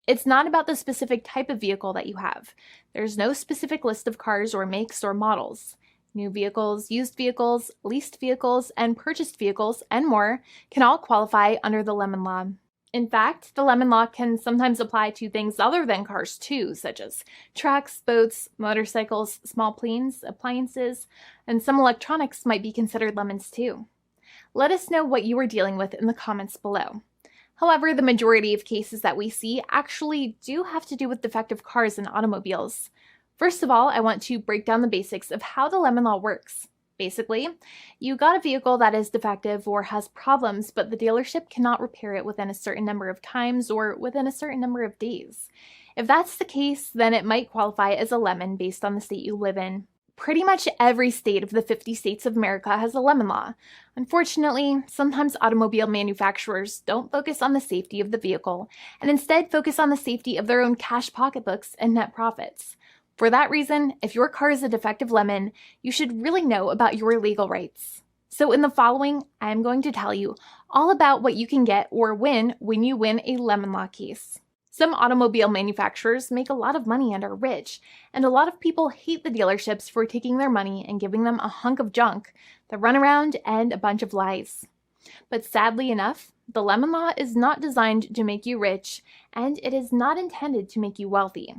It's not about the specific type of vehicle that you have. There's no specific list of cars or makes or models. New vehicles, used vehicles, leased vehicles, and purchased vehicles, and more can all qualify under the lemon law. In fact, the lemon law can sometimes apply to things other than cars too, such as trucks, boats, motorcycles, small planes, appliances, and some electronics might be considered lemons too. Let us know what you are dealing with in the comments below. However, the majority of cases that we see actually do have to do with defective cars and automobiles. First of all, I want to break down the basics of how the lemon law works. Basically, you got a vehicle that is defective or has problems, but the dealership cannot repair it within a certain number of times or within a certain number of days. If that's the case, then it might qualify as a lemon based on the state you live in. Pretty much every state of the 50 states of America has a lemon law. Unfortunately, sometimes automobile manufacturers don't focus on the safety of the vehicle and instead focus on the safety of their own cash pocketbooks and net profits. For that reason, if your car is a defective lemon, you should really know about your legal rights. So in the following, I am going to tell you all about what you can get or win when you win a lemon law case. Some automobile manufacturers make a lot of money and are rich, and a lot of people hate the dealerships for taking their money and giving them a hunk of junk, the runaround, and a bunch of lies. But sadly enough, the lemon law is not designed to make you rich, and it is not intended to make you wealthy.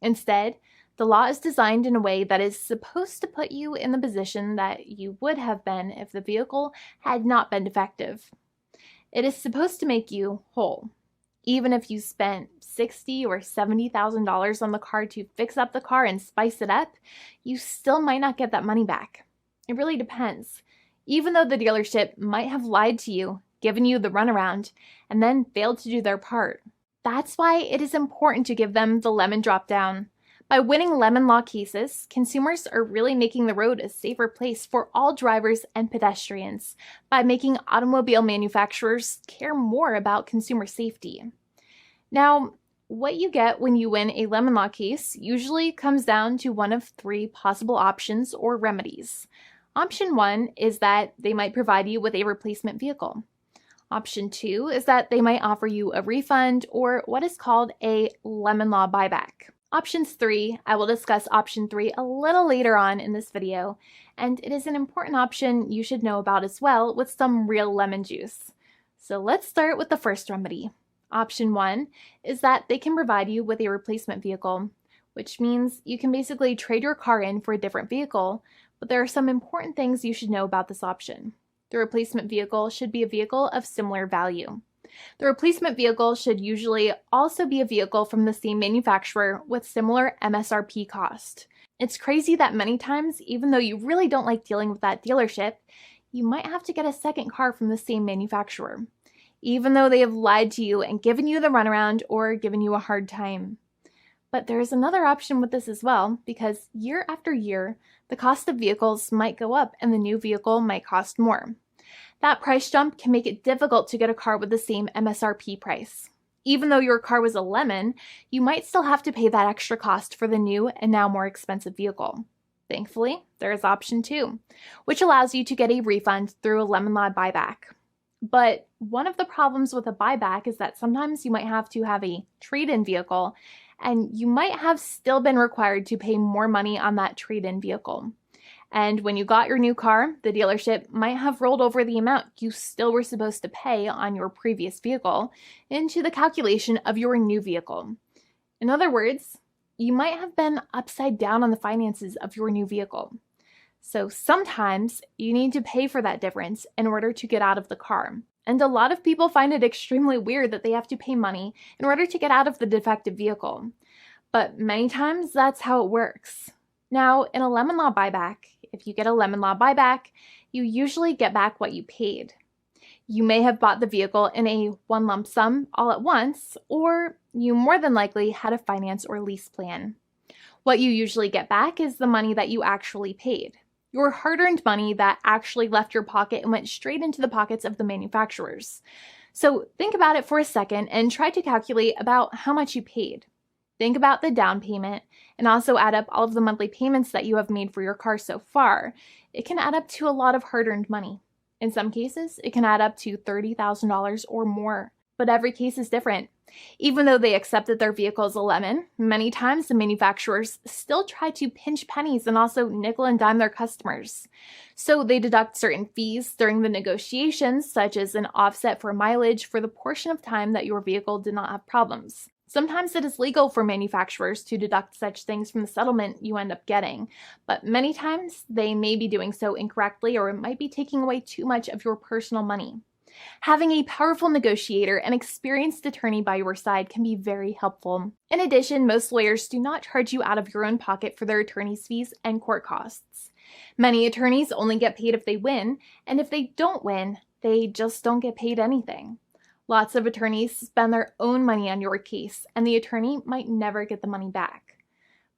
Instead, the law is designed in a way that is supposed to put you in the position that you would have been if the vehicle had not been defective. It is supposed to make you whole. Even if you spent $60,000 or $70,000 on the car to fix up the car and spice it up, you still might not get that money back. It really depends. Even though the dealership might have lied to you, given you the runaround, and then failed to do their part. That's why it is important to give them the lemon drop down. By winning lemon law cases, consumers are really making the road a safer place for all drivers and pedestrians by making automobile manufacturers care more about consumer safety. Now, what you get when you win a lemon law case usually comes down to one of three possible options or remedies. Option 1 is that they might provide you with a replacement vehicle. Option 2 is that they might offer you a refund or what is called a lemon law buyback. Options 3, I will discuss option 3 a little later on in this video, and it is an important option you should know about as well with some real lemon juice. So let's start with the first remedy. Option 1 is that they can provide you with a replacement vehicle, which means you can basically trade your car in for a different vehicle, but there are some important things you should know about this option. The replacement vehicle should be a vehicle of similar value. The replacement vehicle should usually also be a vehicle from the same manufacturer with similar MSRP cost. It's crazy that many times, even though you really don't like dealing with that dealership, you might have to get a second car from the same manufacturer, even though they have lied to you and given you the runaround or given you a hard time. But there is another option with this as well, because year after year, the cost of vehicles might go up and the new vehicle might cost more. That price jump can make it difficult to get a car with the same MSRP price. Even though your car was a lemon, you might still have to pay that extra cost for the new and now more expensive vehicle. Thankfully, there is option 2, which allows you to get a refund through a lemon law buyback. But one of the problems with a buyback is that sometimes you might have to have a trade-in vehicle, and you might have still been required to pay more money on that trade-in vehicle. And when you got your new car, the dealership might have rolled over the amount you still were supposed to pay on your previous vehicle into the calculation of your new vehicle. In other words, you might have been upside down on the finances of your new vehicle. So sometimes you need to pay for that difference in order to get out of the car. And a lot of people find it extremely weird that they have to pay money in order to get out of the defective vehicle. But many times that's how it works. Now, in a lemon law buyback, if you get a lemon law buyback, you usually get back what you paid. You may have bought the vehicle in a one lump sum all at once, or you more than likely had a finance or lease plan. What you usually get back is the money that you actually paid. Your hard-earned money that actually left your pocket and went straight into the pockets of the manufacturers. So think about it for a second and try to calculate about how much you paid. Think about the down payment and also add up all of the monthly payments that you have made for your car so far. It can add up to a lot of hard-earned money. In some cases, it can add up to $30,000 or more. but every case is different. Even though they accept that their vehicle is a lemon, many times the manufacturers still try to pinch pennies and also nickel and dime their customers. So they deduct certain fees during the negotiations, such as an offset for mileage for the portion of time that your vehicle did not have problems. Sometimes it is legal for manufacturers to deduct such things from the settlement you end up getting, but many times they may be doing so incorrectly, or it might be taking away too much of your personal money. Having a powerful negotiator and experienced attorney by your side can be very helpful. In addition, most lawyers do not charge you out of your own pocket for their attorney's fees and court costs. Many attorneys only get paid if they win, and if they don't win, they just don't get paid anything. Lots of attorneys spend their own money on your case, and the attorney might never get the money back.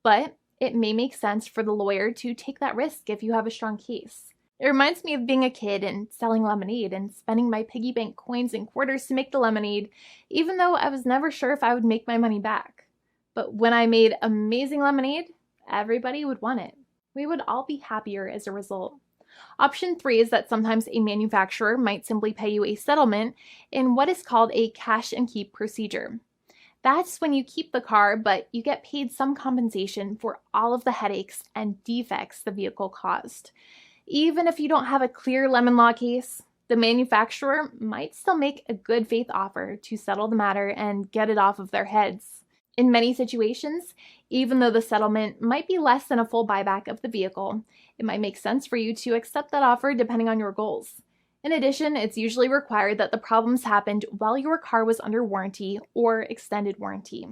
But it may make sense for the lawyer to take that risk if you have a strong case. It reminds me of being a kid and selling lemonade and spending my piggy bank coins and quarters to make the lemonade, even though I was never sure if I would make my money back. But when I made amazing lemonade, everybody would want it. We would all be happier as a result. Option 3 is that sometimes a manufacturer might simply pay you a settlement in what is called a cash and keep procedure. That's when you keep the car, but you get paid some compensation for all of the headaches and defects the vehicle caused. Even if you don't have a clear lemon law case, the manufacturer might still make a good faith offer to settle the matter and get it off of their heads. In many situations, even though the settlement might be less than a full buyback of the vehicle, it might make sense for you to accept that offer depending on your goals. In addition, it's usually required that the problems happened while your car was under warranty or extended warranty.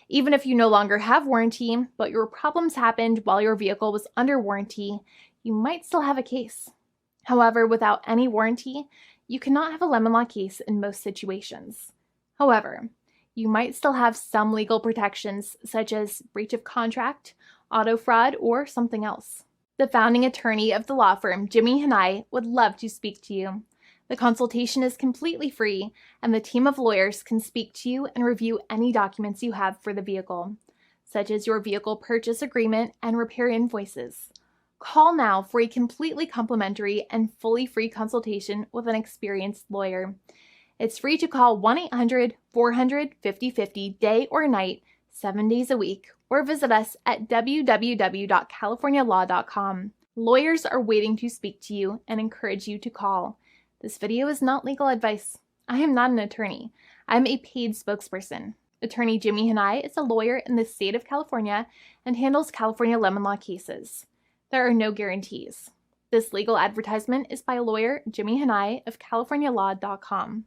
Even if you no longer have warranty, but your problems happened while your vehicle was under warranty, you might still have a case. However, without any warranty, you cannot have a lemon law case in most situations. However, you might still have some legal protections, such as breach of contract, auto fraud, or something else. The founding attorney of the law firm, Jimmy and I, would love to speak to you. The consultation is completely free, and the team of lawyers can speak to you and review any documents you have for the vehicle, such as your vehicle purchase agreement and repair invoices. Call now for a completely complimentary and fully free consultation with an experienced lawyer. It's free to call 1-800-400-5050 day or night, 7 days a week, or visit us at www.californialaw.com. Lawyers are waiting to speak to you and encourage you to call. This video is not legal advice. I am not an attorney. I'm a paid spokesperson. Attorney Jimmy Hanai is a lawyer in the state of California and handles California lemon law cases. There are no guarantees. This legal advertisement is by lawyer Jimmy Hanai of CaliforniaLaw.com.